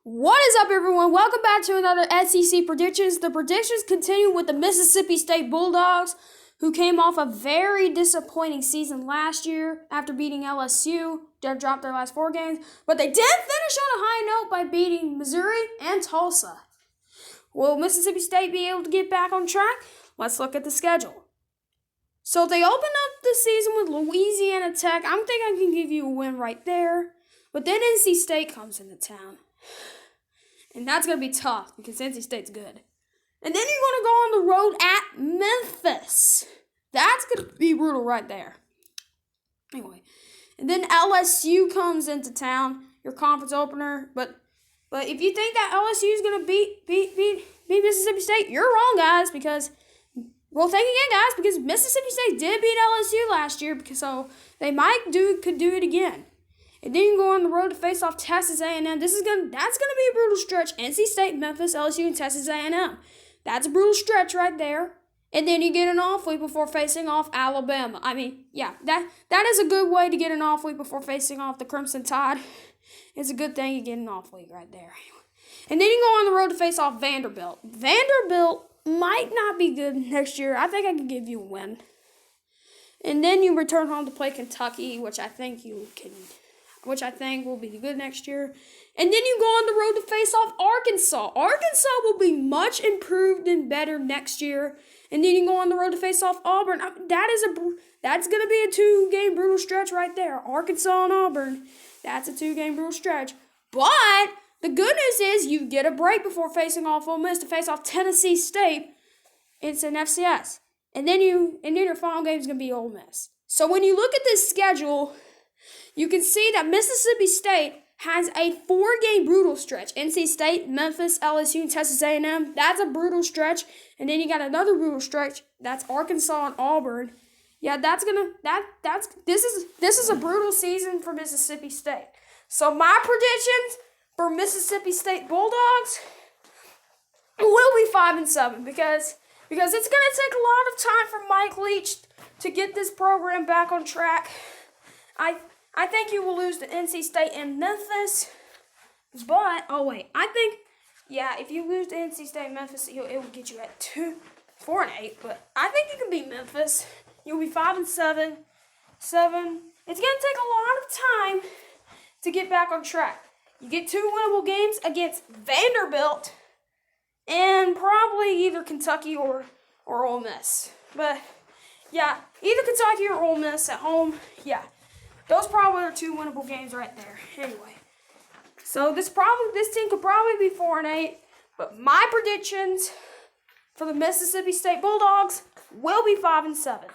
What is up, everyone? Welcome back to another SEC predictions. The predictions continue with the Mississippi State Bulldogs, who came off a very disappointing season last year after beating LSU. They dropped their last 4 games, but they did finish on a high note by beating Missouri and Tulsa. Will Mississippi State be able to get back on track? Let's look at the schedule. So they open up the season with Louisiana Tech. I think I can give you a win right there. But then NC State comes into town. And that's going to be tough because NC State's good. And then you're going to go on the road at Memphis. That's going to be brutal right there. Anyway. And then LSU comes into town, your conference opener. But if you think that LSU is going to beat Mississippi State, you're wrong, guys. Because, well, think again, guys. Because Mississippi State did beat LSU last year. So they could do it again. And then you go on the road to face off Texas A&M. That's gonna be a brutal stretch. NC State, Memphis, LSU, and Texas A&M. That's a brutal stretch right there. And then you get an off week before facing off Alabama. That is a good way to get an off week before facing off the Crimson Tide. It's a good thing you get an off week right there. And then you go on the road to face off Vanderbilt. Vanderbilt might not be good next year. I think I can give you a win. And then you return home to play Kentucky, which I think will be good next year. And then you go on the road to face off Arkansas. Arkansas will be much improved and better next year. And then you go on the road to face off Auburn. That's going to be a 2-game brutal stretch right there. Arkansas and Auburn. That's a 2-game brutal stretch. But the good news is you get a break before facing off Ole Miss to face off Tennessee State. It's an FCS. And then your final game is going to be Ole Miss. So when you look at this schedule, you can see that Mississippi State has a 4-game brutal stretch. NC State, Memphis, LSU, and Texas A&M. That's a brutal stretch. And then you got another brutal stretch. That's Arkansas and Auburn. Yeah, this is a brutal season for Mississippi State. So my predictions for Mississippi State Bulldogs will be 5-7 because it's going to take a lot of time for Mike Leach to get this program back on track. I think you will lose to NC State and Memphis, but, if you lose to NC State and Memphis, it will get you at 4-8, but I think you can beat Memphis. You'll be 5-7. It's going to take a lot of time to get back on track. You get 2 winnable games against Vanderbilt and probably either Kentucky or Ole Miss. But, yeah, either Kentucky or Ole Miss at home, yeah. Those probably are 2 winnable games right there. Anyway, so this team could probably be 4-8, but my predictions for the Mississippi State Bulldogs will be 5-7.